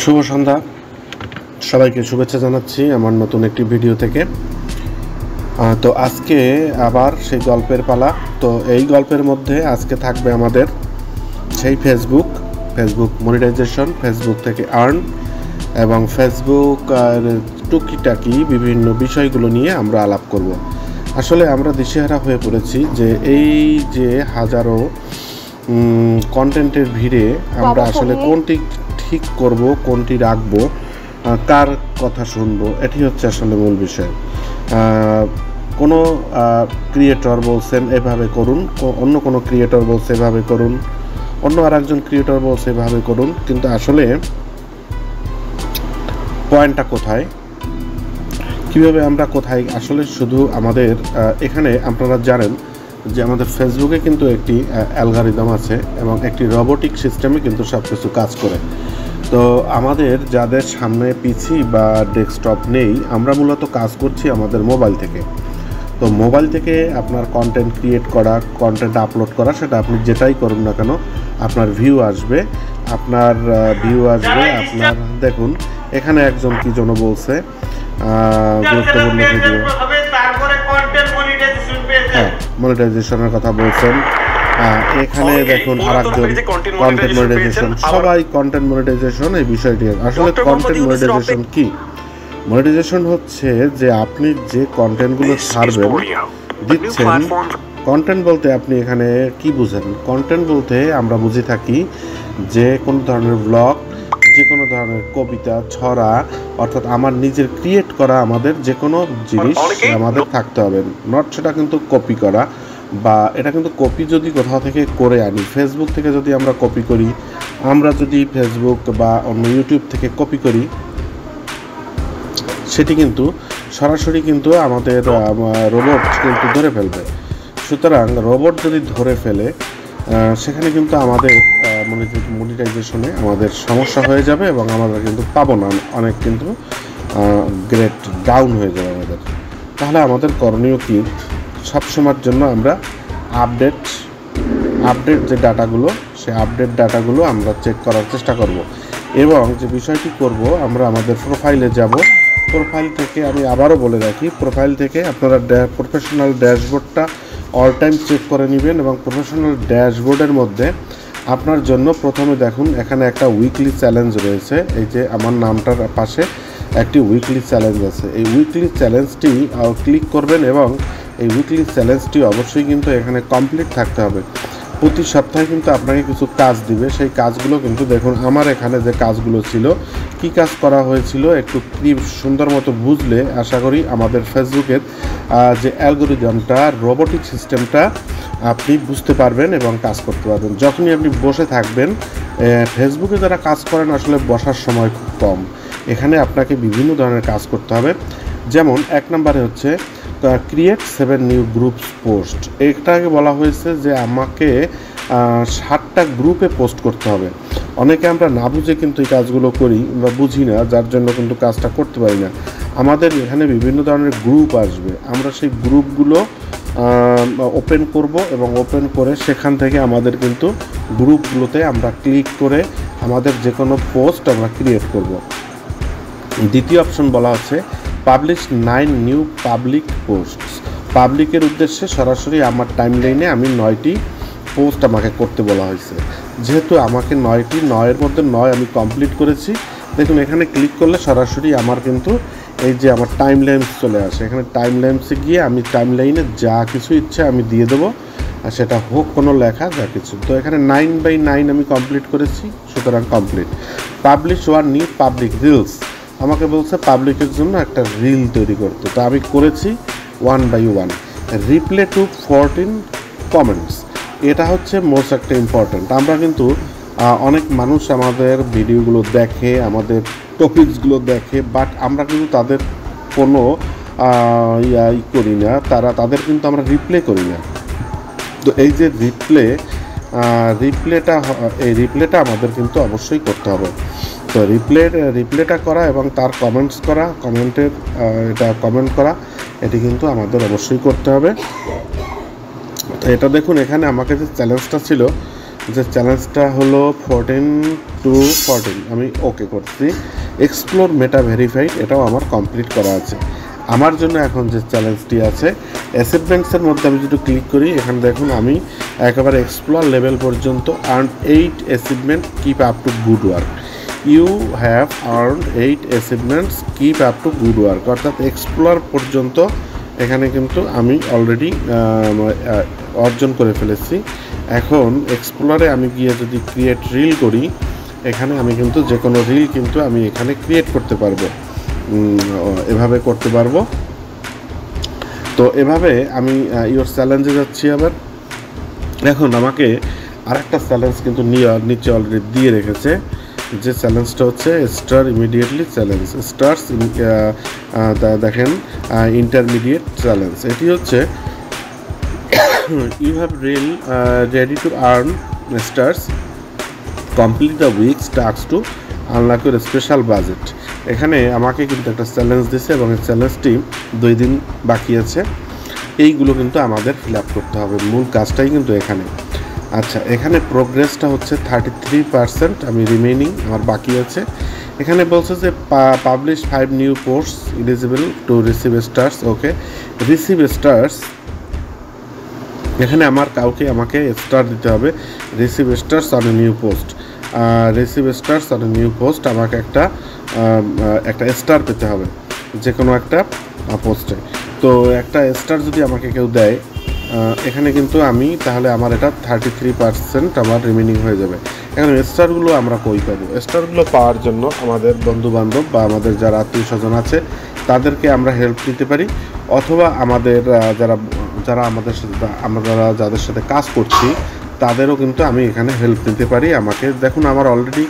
শুভ সন্ধ্যা, সবাইকে শুভেচ্ছা জানাচ্ছি আমার নতুন একটি ভিডিও থেকে। তো আজকে আবার সেই গল্পের পালা। তো এই গল্পের মধ্যে আজকে থাকবে আমাদের সেই ফেসবুক মনিটাইজেশন, ফেসবুক থেকে আর্ন এবং ফেসবুক আর টুকিটাকি বিভিন্ন বিষয়গুলো নিয়ে আমরা আলাপ করব। আসলে আমরা দিশেহারা হয়ে পড়েছি যে এই যে হাজারো কন্টেন্টের ভিড়ে আমরা আসলে কোনটি ঠিক করব, কোনটি রাখবো, কার কথা শুনবো, এটি হচ্ছে আসলে মূল বিষয়। কোনো ক্রিয়েটর বলছেন এভাবে করুন, অন্য কোনো ক্রিয়েটর বলছে এভাবে করুন, অন্য আর একজন ক্রিয়েটর বলছে এভাবে করুন, কিন্তু আসলে পয়েন্টটা কোথায়, কীভাবে আমরা কোথায় আসলে শুধু আমাদের এখানে আপনারা জানেন যে আমাদের ফেসবুকে কিন্তু একটি অ্যালগরিদম আছে এবং একটি রোবোটিক সিস্টেমে কিন্তু সব কিছু কাজ করে। তো আমাদের যাদের সামনে পিসি বা ডেস্কটপ নেই, আমরা মূলত কাজ করছি আমাদের মোবাইল থেকে। তো মোবাইল থেকে আপনার কন্টেন্ট ক্রিয়েট করা, কন্টেন্ট আপলোড করা, সেটা আপনি যেটাই করুন না কেন আপনার ভিউ আসবে। আপনার দেখুন এখানে একজন কি যেন বলছে, গুরুত্বপূর্ণ ভিডিও, হ্যাঁ মনিটাইজেশনের কথা বলছেন। এখানে দেখুন আরেকজন কন্টেন্ট মনিটাইজেশন, সবাই কন্টেন্ট মনিটাইজেশন। এই বিষয়টি আসলে কন্টেন্ট মনিটাইজেশন কি? মনিটাইজেশন হচ্ছে যে আপনি যে কন্টেন্টগুলো ছাড়বেন, দিচ্ছেন। কন্টেন্ট বলতে আপনি এখানে কি বুঝেন? কন্টেন্ট বলতে আমরা বুঝে থাকি যে কোনো ধরনের ব্লগ, যে কোনো ধরনের কবিতা, ছড়া, অর্থাৎ আমার নিজের ক্রিয়েট করা আমাদের যে কোনো জিনিস আমাদের থাকতে হবে। নট সেটা কিন্তু কপি করা, বা এটা কিন্তু কপি যদি কোথাও থেকে করে আনি, ফেসবুক থেকে যদি আমরা কপি করি, আমরা যদি ফেসবুক বা অন্য ইউটিউব থেকে কপি করি, সেটি কিন্তু সরাসরি কিন্তু আমাদের রোবট কিন্তু ধরে ফেলবে। সুতরাং রোবট যদি ধরে ফেলে সেখানে কিন্তু আমাদের মনিটাইজেশনে আমাদের সমস্যা হয়ে যাবে এবং আমরা কিন্তু পাবো না, অনেক কিন্তু গ্রেড ডাউন হয়ে যাবে আমাদের। তাহলে আমাদের করণীয় কি? সবসময়ের জন্য আমরা আপডেট যে ডাটাগুলো, সেই আপডেট ডাটাগুলো আমরা চেক করার চেষ্টা করব। এবং যে বিষয়টি করব, আমরা আমাদের প্রোফাইলে যাব। প্রোফাইল থেকে আমি আবারও বলে রাখি, প্রোফাইল থেকে আপনারা প্রফেশনাল ড্যাশবোর্ডটা অল টাইম চেক করে নেবেন। এবং প্রফেশনাল ড্যাশবোর্ডের মধ্যে আপনার জন্য প্রথমে দেখুন এখানে একটা উইকলি চ্যালেঞ্জ রয়েছে। এই যে আমার নামটার পাশে একটি উইকলি চ্যালেঞ্জ আছে। এই উইকলি চ্যালেঞ্জটি ক্লিক করবেন এবং এই উইকলি চ্যালেঞ্জটি অবশ্যই কিন্তু এখানে কমপ্লিট থাকতে হবে। প্রতি সপ্তাহে কিন্তু আপনাকে কিছু কাজ দিবে, সেই কাজগুলো কিন্তু দেখুন আমার এখানে যে কাজগুলো ছিল, কি কাজ করা হয়েছিল একটু কি সুন্দর মতো বুঝলে আশা করি আমাদের ফেসবুকের যে অ্যালগরিদমটা, রোবোটিক সিস্টেমটা আপনি বুঝতে পারবেন এবং কাজ করতে পারবেন। যখনই আপনি বসে থাকবেন, ফেসবুকে যারা কাজ করেন আসলে বসার সময় খুব কম, এখানে আপনাকে বিভিন্ন ধরনের কাজ করতে হবে। যেমন 1 নম্বরে হচ্ছে ক্রিয়েট 7 নিউ গ্রুপস পোস্ট। এটাকে বলা হয়েছে যে আমাকে 7টা গ্রুপে পোস্ট করতে হবে। অনেকে আমরা না বুঝে কিন্তু এই কাজগুলো করি বা বুঝি না, যার জন্য কিন্তু কাজটা করতে পারি না। আমাদের এখানে বিভিন্ন ধরনের গ্রুপ আসবে, আমরা সেই গ্রুপগুলো ওপেন করব এবং ওপেন করে সেখান থেকে আমাদের কিন্তু গ্রুপগুলোতে আমরা ক্লিক করে আমাদের যে কোনো পোস্ট আমরা ক্রিয়েট করব। দ্বিতীয় অপশন বলা হচ্ছে পাবলিশ 9 নিউ পাবলিক পোস্টস। পাবলিকের উদ্দেশ্যে সরাসরি আমার টাইমলাইনে আমি 9টি পোস্ট আমাকে করতে বলা হয়েছে। যেহেতু আমাকে 9এর মধ্যে 9 আমি কমপ্লিট করেছি, দেখুন এখানে ক্লিক করলে সরাসরি আমার কিন্তু এই যে আমার টাইমলাইনস চলে আসে। এখানে টাইমলাইনসে গিয়ে আমি টাইমলাইনে যা কিছু ইচ্ছে আমি দিয়ে দেবো, আর সেটা হোক কোনো লেখা, যা কিছু। তো এখানে 9/9 আমি কমপ্লিট করেছি, সুতরাং complete. Publish 1 new public reels, আমাকে বলছে পাবলিকের জন্য একটা রিল তৈরি করতে, তো আমি করেছি 1/1। রিপ্লে টু 14 কমেন্টস, এটা হচ্ছে মোস্ট একটা ইম্পর্ট্যান্ট। আমরা কিন্তু অনেক মানুষ আমাদের ভিডিওগুলো দেখে, আমাদের টপিকসগুলো দেখে, বাট আমরা কিন্তু তাদের কোনো করি না, তাদের কিন্তু আমরা রিপ্লে করি না। তো এই যে রিপ্লেটা আমাদের কিন্তু অবশ্যই করতে হবে। তো রিপ্লেটা করা এবং তার কমেন্টস করা, কমেন্ট করা, এটি কিন্তু আমাদের অবশ্যই করতে হবে। তো এটা দেখুন এখানে আমাকে যে চ্যালেঞ্জটা ছিল যে চ্যালেঞ্জটা হলো 14 to 14 আমি ওকে করছি। এক্সপ্লোর মেটা ভেরিফাইড এটাও আমার কমপ্লিট করা আছে। আমার জন্য এখন যে চ্যালেঞ্জটি আছে অ্যাচিভমেন্টসের মধ্যে আমি যদি ক্লিক করি, এখানে দেখুন আমি একেবারে এক্সপ্লোর লেভেল পর্যন্ত earn 8 achievement keep up to good work. You have earn 8 achievements keep up to good work, অর্থাৎ এক্সপ্লোর পর্যন্ত এখানে কিন্তু আমি অলরেডি অর্জন করে ফেলেছি। এখন এক্সপ্লোরে আমি গিয়ে যদি ক্রিয়েট রিল করি, এখানে আমি কিন্তু যে কোনো রিল কিন্তু আমি এখানে ক্রিয়েট করতে পারবো, এভাবে করতে পারবো। তো এভাবে আমি ইওর চ্যালেঞ্জে যাচ্ছি। আবার এখন আমাকে আরেকটা চ্যালেঞ্জ কিন্তু নিচে অলরেডি দিয়ে রেখেছে, যে চ্যালেঞ্জটা হচ্ছে স্টার ইমিডিয়েটলি চ্যালেঞ্জ, স্টার্স দেখেন ইন্টারমিডিয়েট চ্যালেঞ্জ। এটি হচ্ছে you have already to earn stars, complete the week's task to unlock your special budget. এখানে আমাকে কিন্তু একটা চ্যালেঞ্জ দিয়েছে এবং এই চ্যালেঞ্জটি 2 দিন বাকি আছে। এইগুলো কিন্তু আমাদের ফিল আপ করতে হবে, মূল কাজটাই কিন্তু এখানে। আচ্ছা, এখানে প্রোগ্রেসটা হচ্ছে 33%, আমি রিমেইনিং আমার বাকি আছে। এখানে বলছে যে publish 5 new post eligible to receive stars. Okay, receive stars, এখানে আমাকে স্টার দিতে হবে। Receive stars on a new post, receive stars on a new post, আমাকে একটা স্টার পেতে হবে যে কোনো একটা পোস্টে। তো একটা স্টার যদি আমাকে কেউ দেয় এখানে কিন্তু আমি তাহলে আমার এটা 33% আমার রিমেনিং হয়ে যাবে। এখন স্টারগুলো আমরা কই পাবো? স্টারগুলো পাওয়ার জন্য আমাদের বন্ধুবান্ধব বা আমাদের যারা আত্মীয় স্বজন আছে তাদেরকে আমরা হেল্প নিতে পারি, অথবা আমাদের যারা আমাদের সাথে আমরা যাদের সাথে কাজ করছি তাদেরও কিন্তু আমি এখানে হেল্প নিতে পারি। আমাকে দেখুন, আমার অলরেডি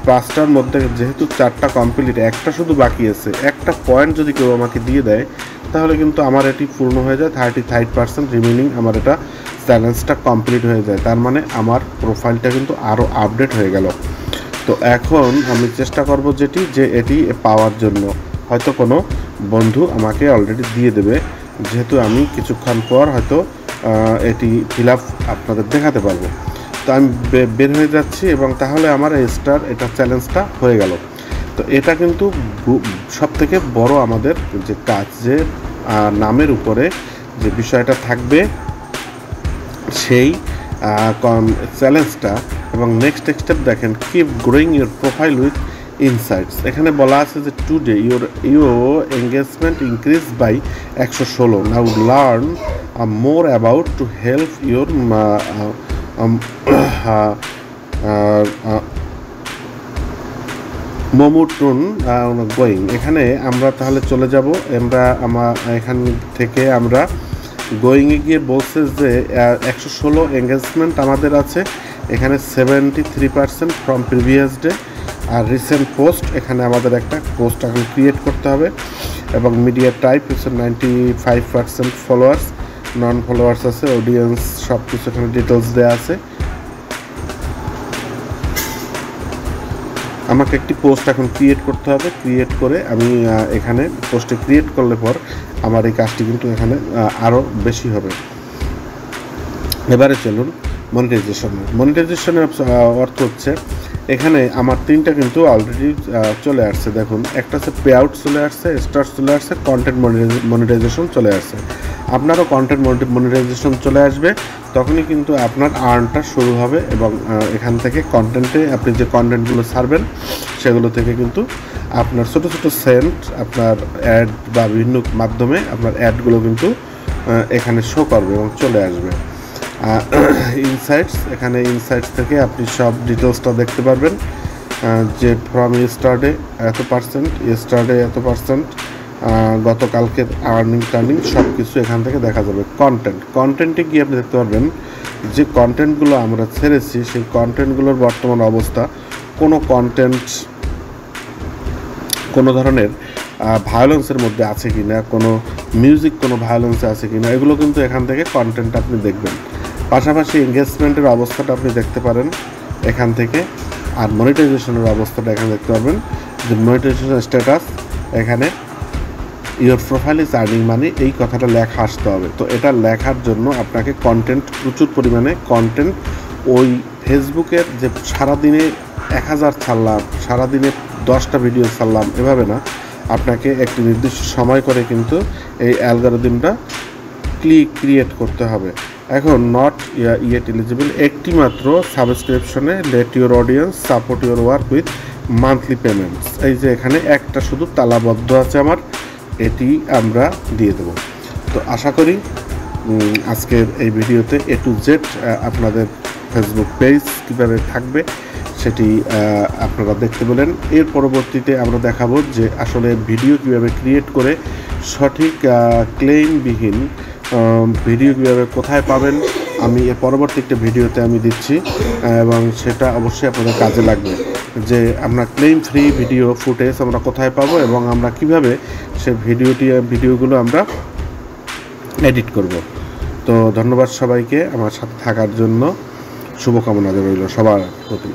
5টার মধ্যে যেহেতু 4টা কমপ্লিট, একটা শুধু বাকি আছে। একটা পয়েন্ট যদি কেউ আমাকে দিয়ে দেয় তাহলে কিন্তু আমার এটি পূর্ণ হয়ে যায়, 35% রিমেনিং আমার এটা চ্যালেঞ্জটা কমপ্লিট হয়ে যায়। তার মানে আমার প্রোফাইলটা কিন্তু আরও আপডেট হয়ে গেল। তো এখন আমি চেষ্টা করব যে এটি পাওয়ার জন্য হয়তো কোনো বন্ধু আমাকে অলরেডি দিয়ে দেবে, যেহেতু আমি কিছুক্ষণ পর হয়তো এটি ফিল আপ আপনাদের দেখাতে পারবো। তো আমি বের হয়ে যাচ্ছি এবং তাহলে আমার এটা চ্যালেঞ্জটা হয়ে গেল। তো এটা কিন্তু সবথেকে বড় আমাদের যে কাজ, যে নামের উপরে যে বিষয়টা থাকবে সেই চ্যালেঞ্জটা। এবং নেক্সট স্টেপ দেখেন, keep growing your profile with insights. এখানে বলা আছে যে today your engagement increase by 116। Now learn more about to help your momentum going. এখানে আমরা তাহলে চলে যাব, এখান থেকে আমরা গোয়িংয়ে গিয়ে বলছে যে 116 এঙ্গেজমেন্ট আমাদের আছে। এখানে 73% ফ্রম প্রিভিয়াস ডে। আর রিসেন্ট পোস্ট, এখানে আমাদের একটা পোস্ট এখন ক্রিয়েট করতে হবে। এবং মিডিয়া টাইপ হচ্ছে 95% ফলোয়ার্স, নন ফলোয়ার্স আছে, অডিয়েন্স, সব কিছু এখানে ডিটেলস দেওয়া আছে। আমাকে একটি পোস্ট এখন ক্রিয়েট করতে হবে। ক্রিয়েট করে আমি এখানে পোস্টে ক্রিয়েট করলে পর আমার এই কাজটি কিন্তু এখানে আরও বেশি হবে। এবারে চলুন মনিটাইজেশনের অর্থ হচ্ছে এখানে আমার 3টা কিন্তু অলরেডি চলে আসছে। দেখুন, একটা হচ্ছে পে আউট চলে আসছে, স্টার্স চলে আসছে, কন্টেন্ট মনিটাইজেশন চলে আসছে। আপনারও কন্টেন্ট মনিটাইজেশন চলে আসবে, তখনই কিন্তু আপনার আর্নটা শুরু হবে। এবং এখান থেকে কন্টেন্টে আপনি যে কন্টেন্টগুলো ছাড়বেন সেগুলো থেকে কিন্তু আপনার ছোটো ছোটো সেন্ট, আপনার অ্যাড বা বিভিন্ন মাধ্যমে আপনার অ্যাডগুলো কিন্তু এখানে শো করবে এবং চলে আসবে। ইনসাইটস, এখানে ইনসাইটস থেকে আপনি সব ডিটেলসটা দেখতে পারবেন, যে ফ্রম ইয়েস্টারডে এত পার্সেন্ট, গতকালকের টার্নিং সব কিছু এখান থেকে দেখা যাবে। কন্টেন্টে গিয়ে আপনি দেখতে পারবেন যে কন্টেন্টগুলো আমরা ছেড়েছি সেই কন্টেন্টগুলোর বর্তমান অবস্থা, কোনো কন্টেন্ট কোনো ধরনের ভায়োলেন্সের মধ্যে আছে কি না, কোনো মিউজিক কোনো ভায়োলেন্সে আছে কি না, এগুলো কিন্তু এখান থেকে কন্টেন্ট আপনি দেখবেন। পাশাপাশি এঙ্গেজমেন্টের অবস্থাটা আপনি দেখতে পারেন এখান থেকে। আর মনিটাইজেশনের অবস্থাটা এখানে দেখতে পারবেন, যে মনিটাইজেশন স্ট্যাটাস, এখানে your profile is earning money, এই কথাটা লেখা আসতে হবে। তো এটা লেখার জন্য আপনাকে প্রচুর পরিমাণে কন্টেন্ট ওই ফেসবুকের যে সারাদিনে 1000 ছাড়লাম, সারাদিনে 10টা ভিডিও ছাড়লাম, এভাবে না। আপনাকে একটি নির্দিষ্ট সময় করে কিন্তু এই অ্যালগরিদমটা ক্রিয়েট করতে হবে। এখন নট ইয়েট এলিজিবল, একটি মাত্র সাবস্ক্রিপশনে let your audience support your work with monthly payments. এই যে এখানে একটা শুধু তালাবদ্ধ আছে আমার, এটি আমরা দিয়ে দেব। তো আশা করি আজকের এই ভিডিওতে A to Z আপনাদের ফেসবুক পেজ কীভাবে থাকবে সেটি আপনারা দেখতে পেলেন। এর পরবর্তীতে আমরা দেখাবো যে আসলে ভিডিও কীভাবে ক্রিয়েট করে সঠিক ক্লেইমবিহীন ভিডিও কীভাবে কোথায় পাবেন, আমি এর পরবর্তী একটা ভিডিওতে আমি দিচ্ছি এবং সেটা অবশ্যই আপনাদের কাজে লাগবে যে আমরা ক্লেইম ফ্রি ভিডিও ফুটেজ আমরা কোথায় পাবো এবং আমরা কিভাবে সে ভিডিওগুলো আমরা এডিট করব। তো ধন্যবাদ সবাইকে আমার সাথে থাকার জন্য, শুভকামনা রইল সবার প্রতি।